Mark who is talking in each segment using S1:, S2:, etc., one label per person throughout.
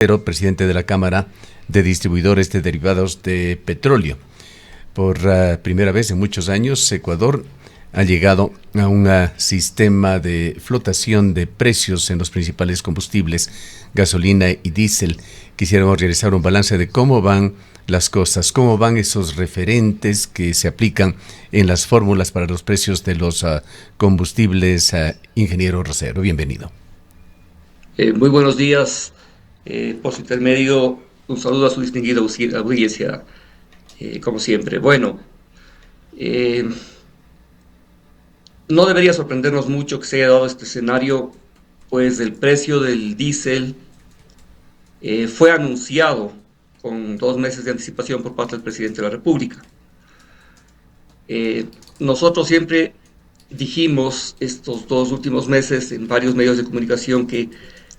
S1: Presidente de la Cámara de Distribuidores de Derivados de Petróleo. Por primera vez en muchos años, Ecuador ha llegado a un sistema de flotación de precios en los principales combustibles, gasolina y diésel. Quisiéramos realizar un balance de cómo van las cosas, cómo van esos referentes que se aplican en las fórmulas para los precios de los combustibles. Ingeniero Rosero, bienvenido.
S2: Muy buenos días. Por su intermedio, un saludo a su distinguida audiencia, como siempre. Bueno, no debería sorprendernos mucho que se haya dado este escenario, pues el precio del diésel fue anunciado con 2 meses de anticipación por parte del presidente de la República. Nosotros siempre dijimos estos 2 últimos meses en varios medios de comunicación que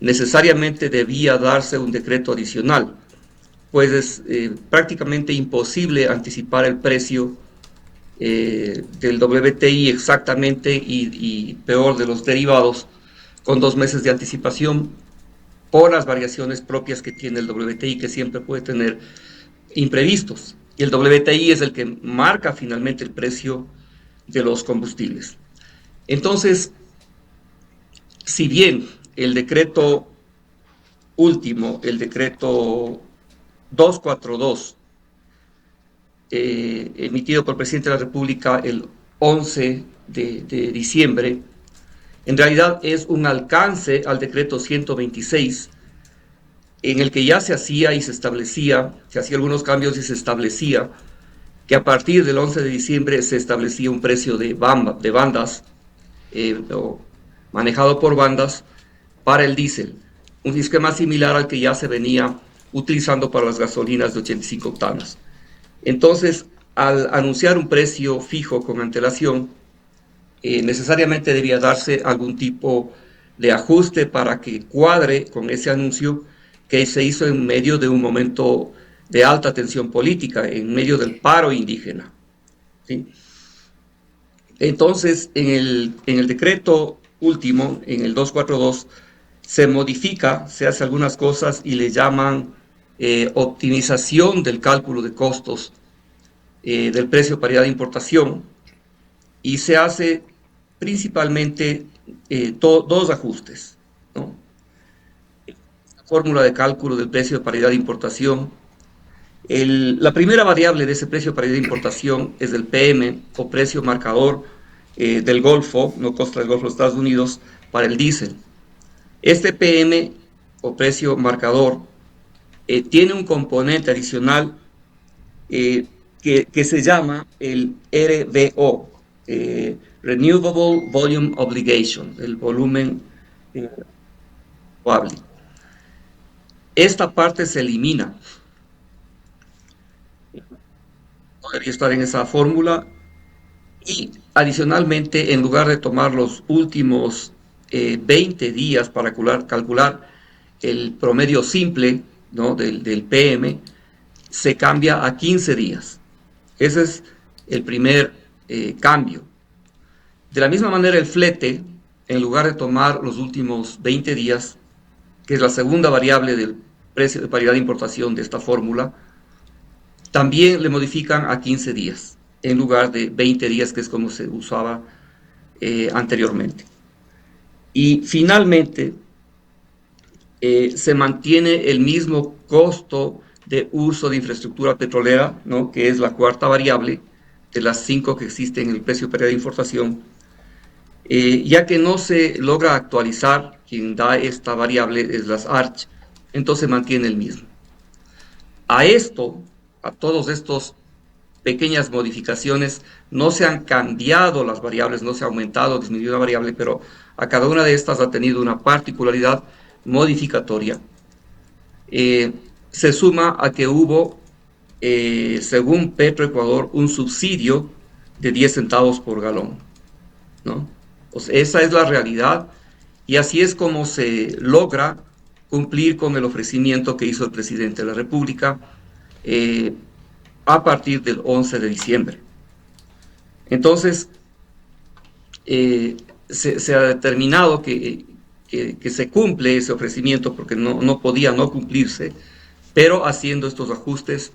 S2: necesariamente debía darse un decreto adicional, pues es prácticamente imposible anticipar el precio del WTI exactamente y peor de los derivados con 2 meses de anticipación por las variaciones propias que tiene el WTI, que siempre puede tener imprevistos. Y el WTI es el que marca finalmente el precio de los combustibles. Entonces, si bien el decreto último, el decreto 242, emitido por el presidente de la República el 11 de diciembre, en realidad es un alcance al decreto 126, en el que ya se hacía y se establecía, se hacía algunos cambios y se establecía que a partir del 11 de diciembre se establecía un precio de bandas, manejado por bandas, para el diésel, un esquema similar al que ya se venía utilizando para las gasolinas de 85 octanas. Entonces, al anunciar un precio fijo con antelación, necesariamente debía darse algún tipo de ajuste para que cuadre con ese anuncio que se hizo en medio de un momento de alta tensión política, en medio del paro indígena, ¿sí? Entonces, en el decreto último, en el 242, se modifica, se hace algunas cosas y le llaman optimización del cálculo de costos del precio de paridad de importación, y se hace principalmente 2 ajustes, ¿no? La fórmula de cálculo del precio de paridad de importación. La primera variable de ese precio de paridad de importación es el PM, o precio marcador del Golfo, no costa del Golfo de Estados Unidos, para el diésel. Este PM, o precio marcador, tiene un componente adicional que se llama el RVO, Renewable Volume Obligation, el volumen renovable. Esta parte se elimina. No debería estar en esa fórmula. Y adicionalmente, en lugar de tomar los últimos 20 días para calcular el promedio simple, ¿no?, del PM, se cambia a 15 días. Ese es el primer cambio. De la misma manera, el flete, en lugar de tomar los últimos 20 días, que es la segunda variable del precio de paridad de importación de esta fórmula, también le modifican a 15 días, en lugar de 20 días, que es como se usaba anteriormente. Y finalmente, se mantiene el mismo costo de uso de infraestructura petrolera, ¿no?, que es la cuarta variable de las 5 que existen en el precio de paridad de importación, ya que no se logra actualizar. Quien da esta variable es las ARCH, entonces mantiene el mismo. A todos estos pequeñas modificaciones, no se han cambiado las variables, no se ha aumentado o disminuido la variable, pero a cada una de estas ha tenido una particularidad modificatoria. Se suma a que hubo, según Petroecuador, un subsidio de 10 centavos por galón, ¿no? O sea, esa es la realidad, y así es como se logra cumplir con el ofrecimiento que hizo el presidente de la República a partir del 11 de diciembre. Entonces, se ha determinado que que se cumple ese ofrecimiento, porque no podía no cumplirse, pero haciendo estos ajustes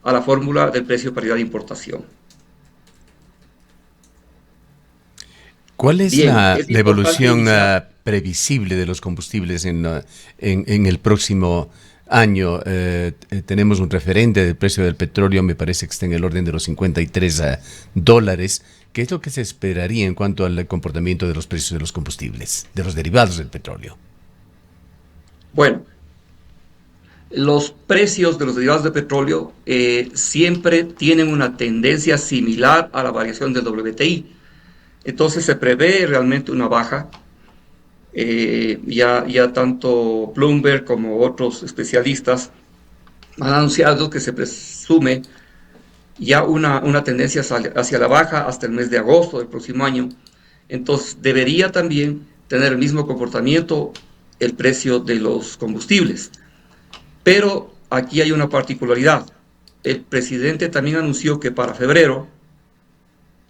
S2: a la fórmula del precio de paridad de importación.
S1: ¿Cuál es
S2: Bien, es
S1: la
S2: importante
S1: evolución
S2: iniciar.
S1: previsible de los combustibles en el próximo año? Tenemos un referente del precio del petróleo, me parece que está en el orden de los 53 dólares. ¿Qué es lo que se esperaría en cuanto al comportamiento de los precios de los combustibles, de los derivados del petróleo?
S2: Bueno, los precios de los derivados de petróleo siempre tienen una tendencia similar a la variación del WTI. Entonces se prevé realmente una baja. Ya tanto Bloomberg como otros especialistas han anunciado que se presume ya una tendencia hacia la baja hasta el mes de agosto del próximo año. Entonces debería también tener el mismo comportamiento el precio de los combustibles. Pero aquí hay una particularidad. El presidente también anunció que para febrero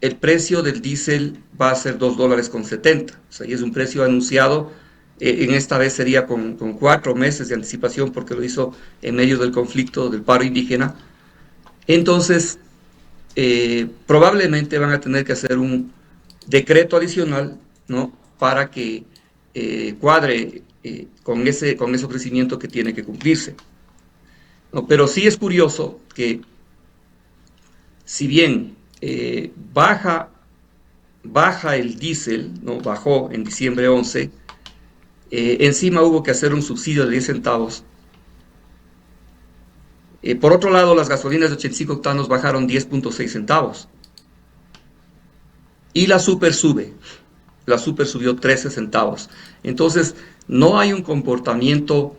S2: el precio del diésel va a ser $2.70. O sea, y es un precio anunciado. En esta vez sería con 4 meses de anticipación, porque lo hizo en medio del conflicto del paro indígena. Entonces, probablemente van a tener que hacer un decreto adicional, ¿no? Para que cuadre con ese ofrecimiento que tiene que cumplirse, ¿no? Pero sí es curioso que, si bien baja el diésel, ¿no? Bajó en diciembre 11, encima hubo que hacer un subsidio de 10 centavos. Por otro lado, las gasolinas de 85 octanos bajaron 10.6 centavos. Y la super subió 13 centavos. Entonces, no hay un comportamiento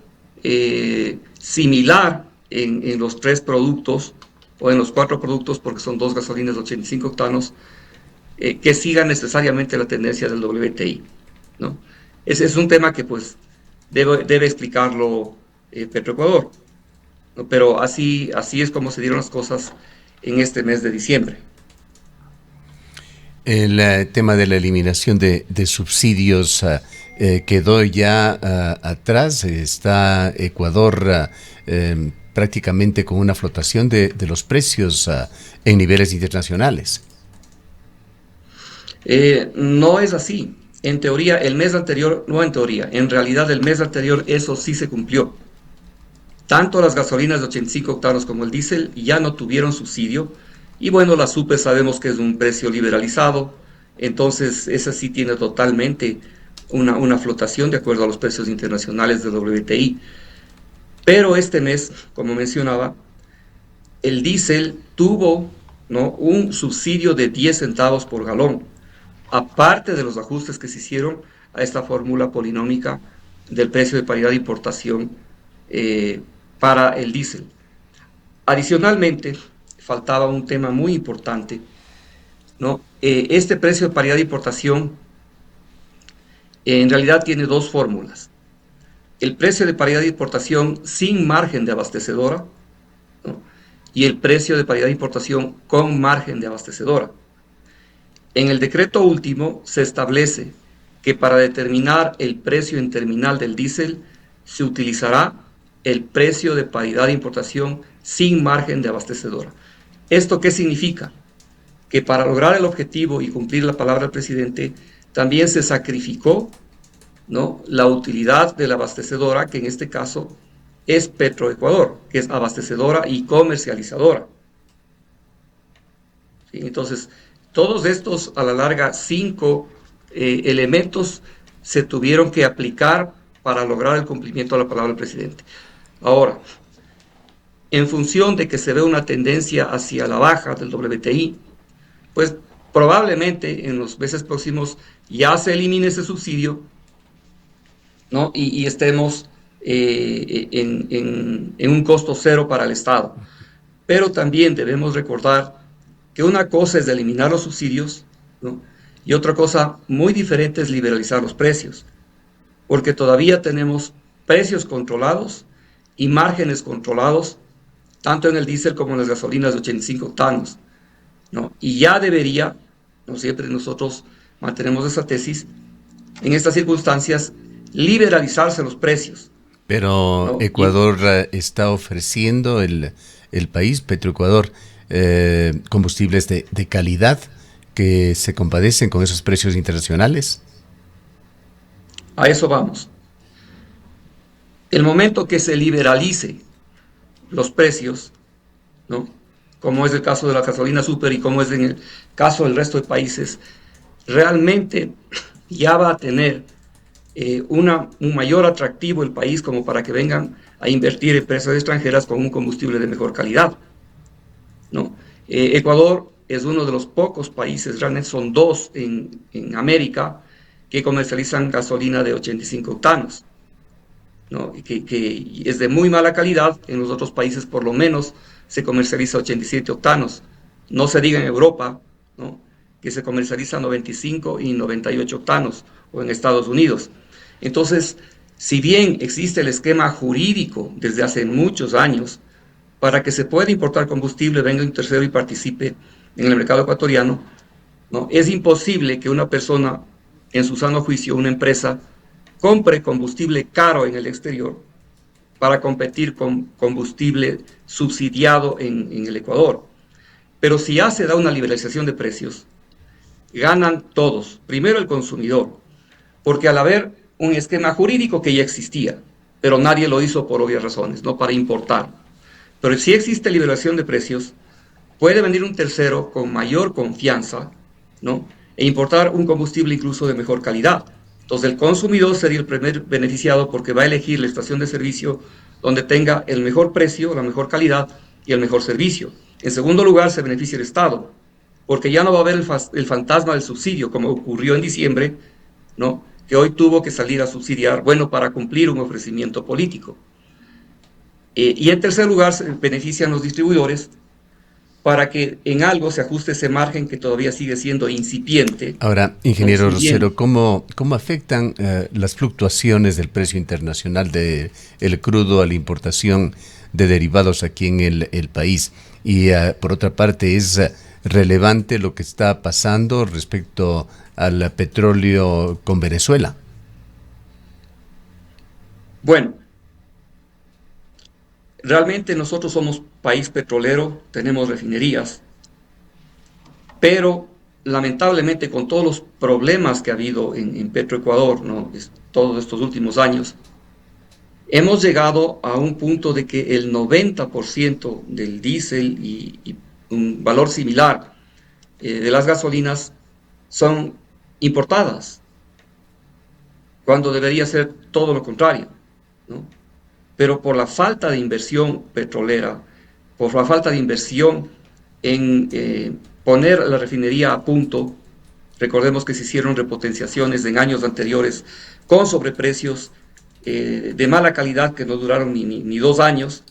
S2: similar en los 3 productos o en los 4 productos, porque son 2 gasolinas de 85 octanos, que sigan necesariamente la tendencia del WTI, ¿no? Ese es un tema que pues debe explicarlo Petroecuador, ¿no? Pero así es como se dieron las cosas en este mes de diciembre.
S1: El tema de la eliminación de subsidios quedó ya atrás. Está Ecuador prácticamente con una flotación de los precios en niveles internacionales.
S2: No es así. En teoría, el mes anterior, no en teoría, en realidad el mes anterior eso sí se cumplió. Tanto las gasolinas de 85 octanos como el diésel ya no tuvieron subsidio. Y bueno, la super sabemos que es un precio liberalizado, entonces esa sí tiene totalmente una flotación de acuerdo a los precios internacionales del WTI. Pero este mes, como mencionaba, el diésel tuvo, ¿no?, un subsidio de 10 centavos por galón, aparte de los ajustes que se hicieron a esta fórmula polinómica del precio de paridad de importación para el diésel. Adicionalmente, faltaba un tema muy importante, ¿no? Este precio de paridad de importación en realidad tiene 2 fórmulas. El precio de paridad de importación sin margen de abastecedora, ¿no?, y el precio de paridad de importación con margen de abastecedora. En el decreto último se establece que para determinar el precio en terminal del diésel se utilizará el precio de paridad de importación sin margen de abastecedora. ¿Esto qué significa? Que para lograr el objetivo y cumplir la palabra del presidente, también se sacrificó, ¿no?, la utilidad de la abastecedora, que en este caso es Petroecuador, que es abastecedora y comercializadora. ¿Sí? Entonces, todos estos, a la larga, 5 elementos se tuvieron que aplicar para lograr el cumplimiento de la palabra del presidente. Ahora, en función de que se ve una tendencia hacia la baja del WTI, pues probablemente en los meses próximos ya se elimine ese subsidio, ¿no?, y estemos en un costo cero para el Estado. Pero también debemos recordar que una cosa es eliminar los subsidios, ¿no?, y otra cosa muy diferente es liberalizar los precios, porque todavía tenemos precios controlados y márgenes controlados, tanto en el diésel como en las gasolinas de 85 octanos, ¿no? Y ya debería, no siempre nosotros mantenemos esa tesis, en estas circunstancias liberalizarse los precios,
S1: Pero
S2: ¿no?
S1: Ecuador está ofreciendo el país, Petroecuador, combustibles de calidad que se compadecen con esos precios internacionales.
S2: A eso vamos. El momento que se liberalice los precios, ¿no? Como es el caso de la gasolina super y como es en el caso del resto de países, realmente ya va a tener un mayor atractivo el país como para que vengan a invertir empresas extranjeras con un combustible de mejor calidad, ¿no? Ecuador es uno de los pocos países, realmente son dos en América, que comercializan gasolina de 85 octanos, ¿no? Que es de muy mala calidad. En los otros países por lo menos se comercializa 87 octanos. No se diga en Europa, ¿no? Que se comercializa 95 y 98 octanos, o en Estados Unidos. Entonces, si bien existe el esquema jurídico desde hace muchos años para que se pueda importar combustible, venga un tercero y participe en el mercado ecuatoriano, ¿no? Es imposible que una persona, en su sano juicio, una empresa, compre combustible caro en el exterior para competir con combustible subsidiado en el Ecuador. Pero si ya se da una liberalización de precios, ganan todos. Primero el consumidor, porque al haber un esquema jurídico que ya existía, pero nadie lo hizo por obvias razones, no para importar. Pero si existe liberación de precios, puede venir un tercero con mayor confianza, ¿no? E importar un combustible incluso de mejor calidad. Entonces el consumidor sería el primer beneficiado porque va a elegir la estación de servicio donde tenga el mejor precio, la mejor calidad y el mejor servicio. En segundo lugar, se beneficia el Estado, porque ya no va a haber el fantasma del subsidio, como ocurrió en diciembre, ¿no? Que hoy tuvo que salir a subsidiar, bueno, para cumplir un ofrecimiento político. Y en tercer lugar, se benefician los distribuidores para que en algo se ajuste ese margen que todavía sigue siendo incipiente,
S1: Ahora,
S2: ¿no?
S1: ingeniero
S2: Si bien,
S1: Rosero, ¿cómo afectan las fluctuaciones del precio internacional del crudo a la importación de derivados aquí en el país? Y por otra parte, ¿es relevante lo que está pasando respecto al petróleo con Venezuela?
S2: bueno, realmente nosotros somos país petrolero, tenemos refinerías, pero lamentablemente con todos los problemas que ha habido en Petroecuador, ¿no? Todos estos últimos años, hemos llegado a un punto de que el 90% del diésel y un valor similar de las gasolinas son importadas, cuando debería ser todo lo contrario, ¿no? Pero por la falta de inversión petrolera, por la falta de inversión en poner la refinería a punto, recordemos que se hicieron repotenciaciones en años anteriores con sobreprecios de mala calidad que no duraron ni 2 años.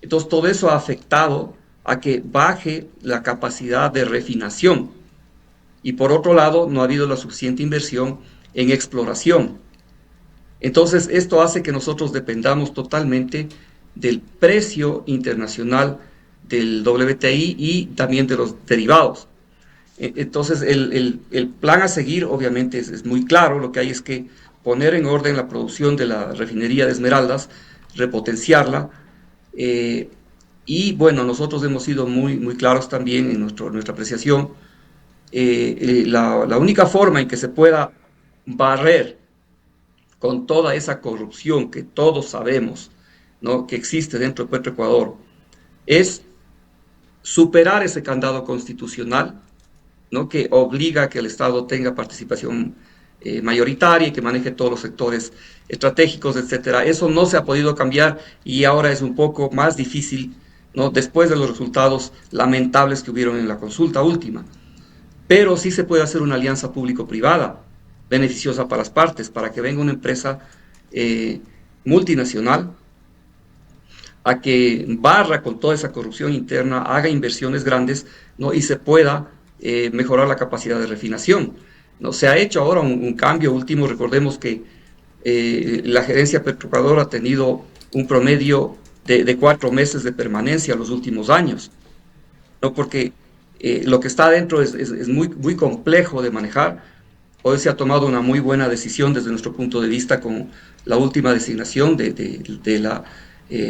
S2: Entonces todo eso ha afectado a que baje la capacidad de refinación. Y por otro lado, no ha habido la suficiente inversión en exploración. Entonces esto hace que nosotros dependamos totalmente del precio internacional del WTI y también de los derivados. Entonces el plan a seguir obviamente es muy claro. Lo que hay es que poner en orden la producción de la refinería de Esmeraldas, repotenciarla, y bueno, nosotros hemos sido muy claros también en nuestra apreciación. La única forma en que se pueda barrer con toda esa corrupción que todos sabemos, ¿no?, que existe dentro de Petroecuador, es superar ese candado constitucional, ¿no?, que obliga a que el Estado tenga participación mayoritaria y que maneje todos los sectores estratégicos, etcétera. Eso no se ha podido cambiar y ahora es un poco más difícil, ¿no?, después de los resultados lamentables que hubieron en la consulta última. Pero sí se puede hacer una alianza público-privada beneficiosa para las partes, para que venga una empresa multinacional a que barra con toda esa corrupción interna, haga inversiones grandes, ¿no?, y se pueda mejorar la capacidad de refinación, ¿no? Se ha hecho ahora un cambio último. Recordemos que la gerencia Petroecuador ha tenido un promedio de 4 meses de permanencia los últimos años, ¿no? Porque lo que está adentro es muy complejo de manejar, Hoy se ha tomado una muy buena decisión desde nuestro punto de vista con la última designación de la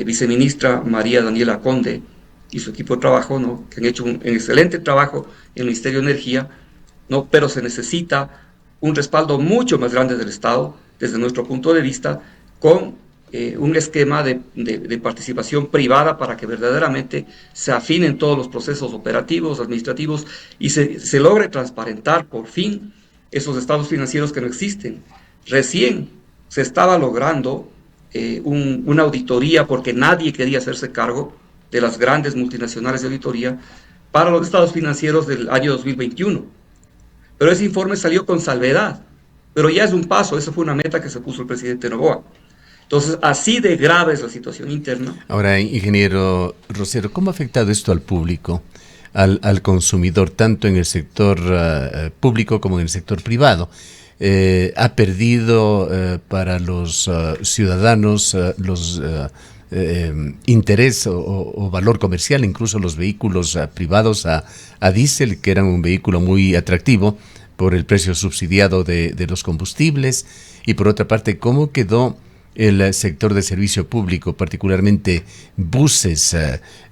S2: viceministra María Daniela Conde y su equipo de trabajo, ¿no? Que han hecho un excelente trabajo en el Ministerio de Energía, ¿no? Pero se necesita un respaldo mucho más grande del Estado, desde nuestro punto de vista, con un esquema de participación privada para que verdaderamente se afinen todos los procesos operativos, administrativos, y se logre transparentar por fin esos estados financieros que no existen. Recién se estaba logrando una auditoría porque nadie quería hacerse cargo de las grandes multinacionales de auditoría para los estados financieros del año 2021. Pero ese informe salió con salvedad, pero ya es un paso, esa fue una meta que se puso el presidente Noboa. Entonces, así de grave es la situación interna.
S1: Ahora, ingeniero Rosero, ¿cómo ha afectado esto al público, al consumidor, tanto en el sector público como en el sector privado? ¿Ha perdido para los ciudadanos los interés o valor comercial, incluso los vehículos privados a diésel, que eran un vehículo muy atractivo por el precio subsidiado de los combustibles? Y por otra parte, ¿cómo quedó el sector de servicio público, particularmente buses?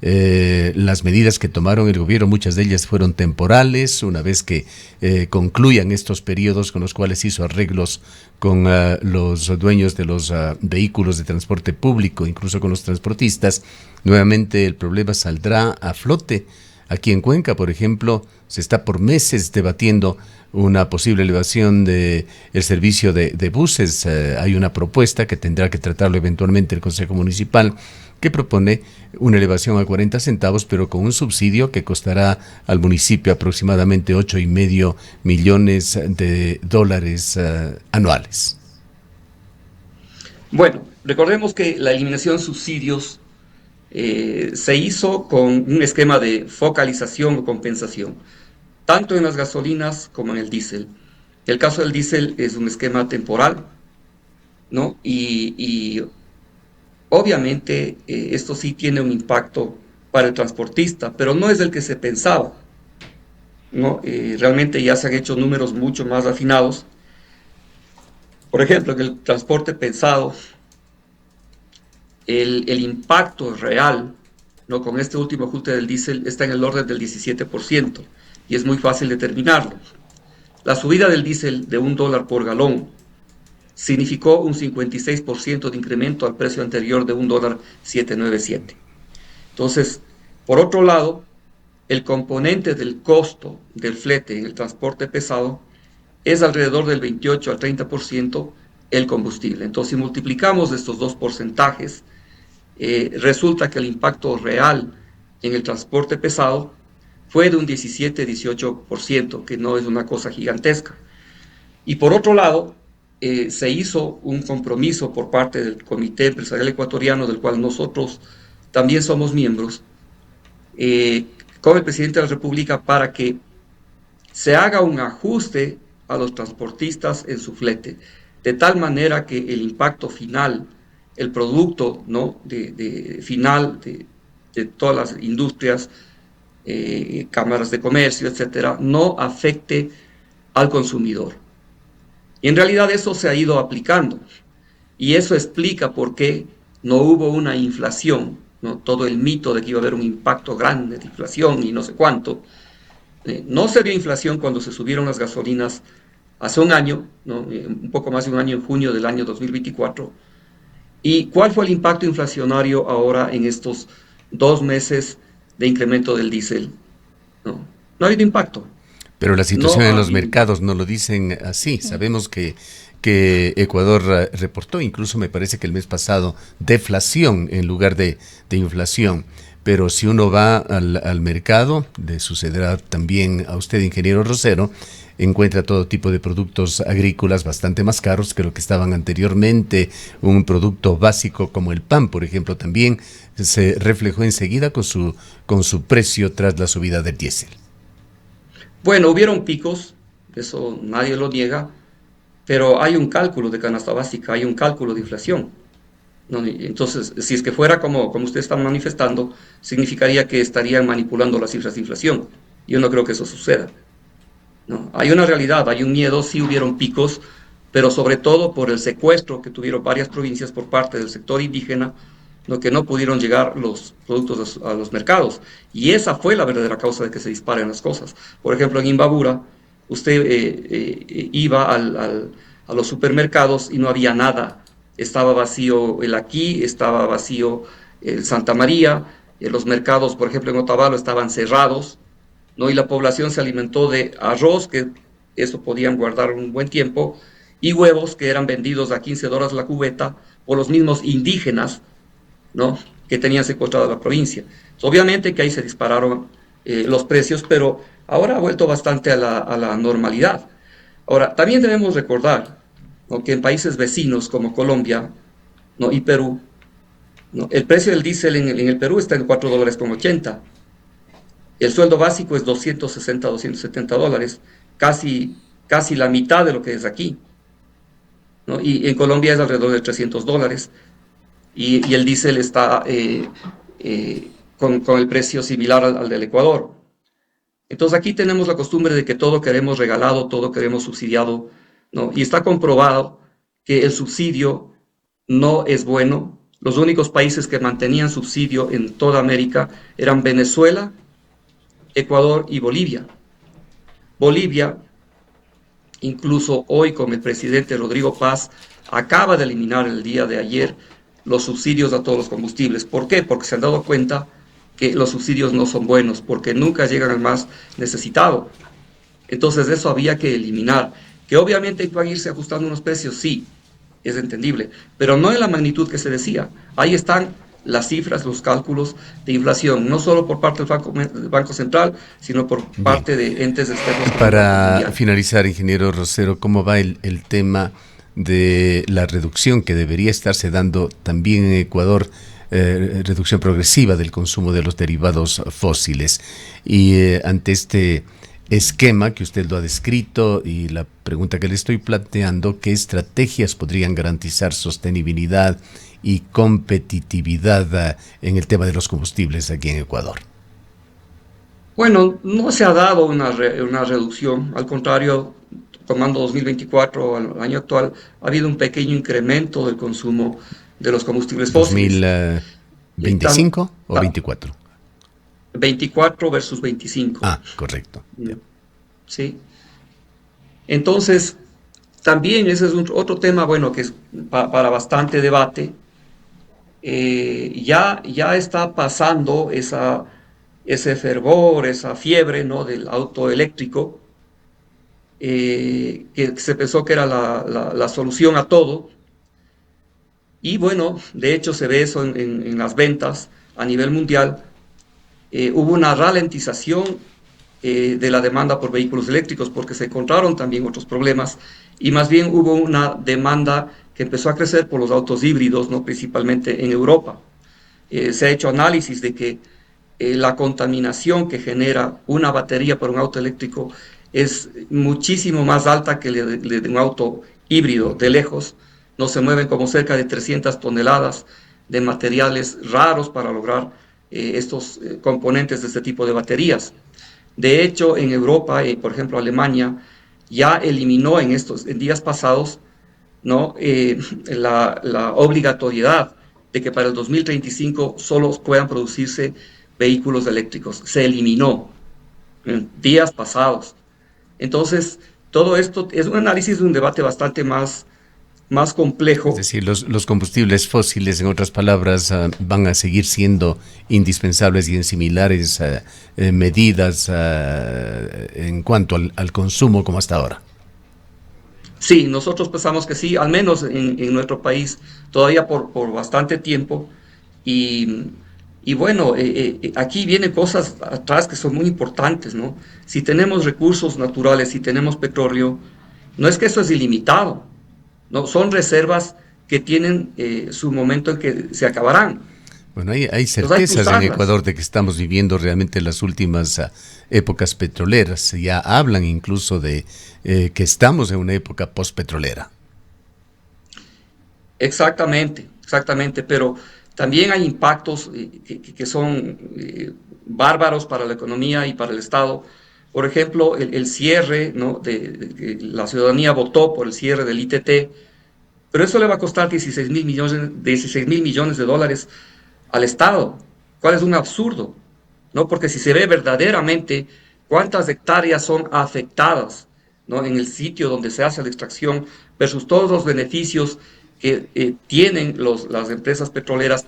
S1: Las medidas que tomaron el gobierno, muchas de ellas fueron temporales, una vez que concluyan estos periodos con los cuales hizo arreglos con los dueños de los vehículos de transporte público, incluso con los transportistas, nuevamente el problema saldrá a flote. Aquí en Cuenca, por ejemplo, se está por meses debatiendo una posible elevación del servicio de buses. Hay una propuesta que tendrá que tratarlo eventualmente el Consejo Municipal, que propone una elevación a 40 centavos, pero con un subsidio que costará al municipio aproximadamente 8,5 millones de dólares anuales.
S2: Bueno, recordemos que la eliminación de subsidios se hizo con un esquema de focalización o compensación, tanto en las gasolinas como en el diésel. El caso del diésel es un esquema temporal, ¿no? Y obviamente esto sí tiene un impacto para el transportista, pero no es el que se pensaba, ¿no? Realmente ya se han hecho números mucho más afinados. Por ejemplo, en el transporte pesado, el impacto real, ¿no? Con este último ajuste del diésel está en el orden del 17%, y es muy fácil determinarlo. La subida del diésel de $1 por galón significó un 56% de incremento al precio anterior de $1.797. Entonces, por otro lado, el componente del costo del flete en el transporte pesado es alrededor del 28 al 30% el combustible. Entonces, si multiplicamos estos dos porcentajes, resulta que el impacto real en el transporte pesado fue de un 17-18%, que no es una cosa gigantesca. Y por otro lado, se hizo un compromiso por parte del Comité Empresarial Ecuatoriano, del cual nosotros también somos miembros, con el presidente de la República para que se haga un ajuste a los transportistas en su flete, de tal manera que el impacto final, el producto, ¿no? final de todas las industrias, cámaras de comercio, etcétera, no afecte al consumidor. Y en realidad eso se ha ido aplicando, y eso explica por qué no hubo una inflación, ¿no? Todo el mito de que iba a haber un impacto grande de inflación y no sé cuánto. No se dio inflación cuando se subieron las gasolinas hace un año, ¿no? Un poco más de un año, en junio del año 2024. ¿Y cuál fue el impacto inflacionario ahora en estos 2 meses de incremento del diésel? No ha habido impacto.
S1: Pero la situación
S2: No
S1: en
S2: ha
S1: los
S2: habido.
S1: mercados no lo dicen así. Sabemos que Ecuador reportó, incluso me parece que el mes pasado, deflación en lugar de inflación. Pero si uno va al mercado, le sucederá también a usted, ingeniero Rosero, encuentra todo tipo de productos agrícolas bastante más caros que lo que estaban anteriormente. Un producto básico como el pan, por ejemplo, también se reflejó enseguida con su precio tras la subida del diésel.
S2: Bueno, hubieron picos, eso nadie lo niega, pero hay un cálculo de canasta básica, hay un cálculo de inflación, ¿no? Entonces, si es que fuera como usted está manifestando, significaría que estarían manipulando las cifras de inflación. Yo no creo que eso suceda, ¿no? Hay una realidad, hay un miedo, sí hubieron picos, pero sobre todo por el secuestro que tuvieron varias provincias por parte del sector indígena, ¿no? Que no pudieron llegar los productos a los mercados. Y esa fue la verdadera causa de que se disparen las cosas. Por ejemplo, en Imbabura, usted iba a los supermercados y no había nada. Estaba vacío el Aquí, estaba vacío el Santa María, los mercados, por ejemplo, en Otavalo estaban cerrados, ¿no? Y la población se alimentó de arroz, que eso podían guardar un buen tiempo, y huevos que eran vendidos a $15 la cubeta por los mismos indígenas, ¿no? Que tenían secuestrada la provincia. Entonces, obviamente que ahí se dispararon los precios, pero ahora ha vuelto bastante a la normalidad. Ahora, también debemos recordar, ¿no? Que en países vecinos como Colombia, ¿no? Y Perú, ¿no? El precio del diésel en el Perú está en $4,80. El sueldo básico es 260, $270, casi la mitad de lo que es aquí, ¿no? Y en Colombia es alrededor de $300, y el diésel está con el precio similar al del Ecuador. Entonces aquí tenemos la costumbre de que todo queremos regalado, todo queremos subsidiado, ¿no? Y está comprobado que el subsidio no es bueno. Los únicos países que mantenían subsidio en toda América eran Venezuela, Ecuador y Bolivia. Bolivia, incluso hoy con el presidente Rodrigo Paz, acaba de eliminar el día de ayer los subsidios a todos los combustibles. ¿Por qué? Porque se han dado cuenta que los subsidios no son buenos, porque nunca llegan al más necesitado. Entonces eso había que eliminar. Que obviamente van a irse ajustando unos precios, sí, es entendible, pero no en la magnitud que se decía. Ahí están las cifras, los cálculos de inflación, no solo por parte del Banco Central, sino por
S1: Bien.
S2: parte de entes externos como el Banco
S1: Para
S2: Mundial.
S1: finalizar, ingeniero Rosero, ¿cómo va el tema de la reducción que debería estarse dando también en Ecuador, reducción progresiva del consumo de los derivados fósiles? Y ante este esquema que usted lo ha descrito y la pregunta que le estoy planteando, ¿qué estrategias podrían garantizar sostenibilidad y competitividad en el tema de los combustibles aquí en Ecuador?
S2: Bueno, no se ha dado una reducción, al contrario, tomando 2024 al año actual, ha habido un pequeño incremento del consumo de los combustibles fósiles. Tan,
S1: 2025 o
S2: ta-
S1: 24.
S2: 24 versus 25.
S1: Ah, correcto.
S2: Mm, ¿sí? Entonces, también ese es otro tema, bueno, que es para bastante debate. Ya está pasando ese fervor, esa fiebre, ¿no? Del auto eléctrico, que se pensó que era la solución a todo. Y bueno, de hecho se ve eso en las ventas a nivel mundial. Hubo una ralentización de la demanda por vehículos eléctricos porque se encontraron también otros problemas, y más bien hubo una demanda que empezó a crecer por los autos híbridos, ¿no? Principalmente en Europa. Se ha hecho análisis de que la contaminación que genera una batería para un auto eléctrico es muchísimo más alta que la de un auto híbrido. De lejos, no se mueven como cerca de 300 toneladas de materiales raros para lograr estos componentes de este tipo de baterías. De hecho, en Europa, por ejemplo, Alemania, ya eliminó en días pasados, ¿no? La obligatoriedad de que para el 2035 solo puedan producirse vehículos eléctricos. Se eliminó en días pasados. Entonces, todo esto es un análisis de un debate bastante más
S1: Es
S2: complejo.
S1: decir, los combustibles fósiles, en otras palabras, van a seguir siendo indispensables y en similares medidas en cuanto al consumo como hasta ahora.
S2: Sí, nosotros pensamos que sí, al menos en nuestro país, todavía por bastante tiempo. Y, y bueno, aquí vienen cosas atrás que son muy importantes, ¿no? Si tenemos recursos naturales, si tenemos petróleo, no es que eso es ilimitado, ¿no? Son reservas que tienen su momento en que se acabarán.
S1: Bueno, hay
S2: Entonces hay que
S1: certezas en
S2: usarlas.
S1: Ecuador de que estamos viviendo realmente las últimas épocas petroleras. Ya hablan incluso de que estamos en una época postpetrolera.
S2: Exactamente, exactamente, pero también hay impactos que son bárbaros para la economía y para el Estado. Por ejemplo, el cierre, ¿no? La ciudadanía votó por el cierre del ITT, pero eso le va a costar 16 mil millones de dólares al Estado, cual es un absurdo, ¿no? Porque si se ve verdaderamente cuántas hectáreas son afectadas, ¿no? En el sitio donde se hace la extracción versus todos los beneficios que tienen las empresas petroleras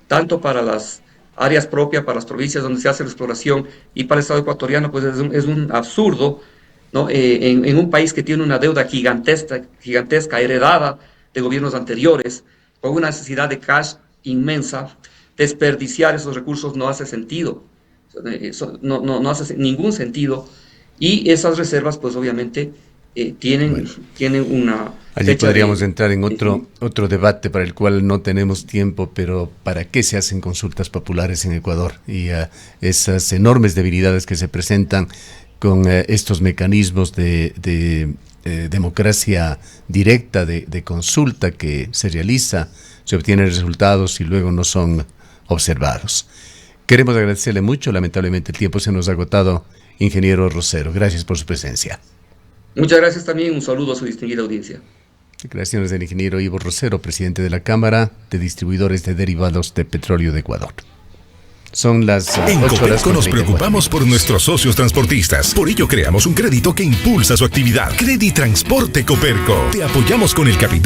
S2: tanto para las áreas propias, para las provincias donde se hace la exploración y para el Estado ecuatoriano, pues es un absurdo, ¿no? En un país que tiene una deuda gigantesca heredada de gobiernos anteriores, con una necesidad de cash inmensa, desperdiciar esos recursos no hace sentido, eso no hace ningún sentido, y esas reservas pues obviamente
S1: Bueno,
S2: tienen una
S1: allí
S2: fecha
S1: podríamos entrar en otro debate para el cual no tenemos tiempo, pero ¿para qué se hacen consultas populares en Ecuador? Y esas enormes debilidades que se presentan con estos mecanismos de democracia directa, de consulta que se realiza, se obtienen resultados y luego no son observados. Queremos agradecerle mucho, lamentablemente el tiempo se nos ha agotado, ingeniero Rosero. Gracias por su presencia.
S2: Muchas gracias también, un saludo a su distinguida audiencia.
S1: Declaraciones del ingeniero Ivo Rosero, presidente de la Cámara de Distribuidores de Derivados de Petróleo de Ecuador. Son las
S3: En
S1: 8 horas
S3: Coperco
S1: con
S3: nos
S1: 34
S3: preocupamos por nuestros socios transportistas. Por ello creamos un crédito que impulsa su actividad. Creditransporte Coperco. Te apoyamos con el capital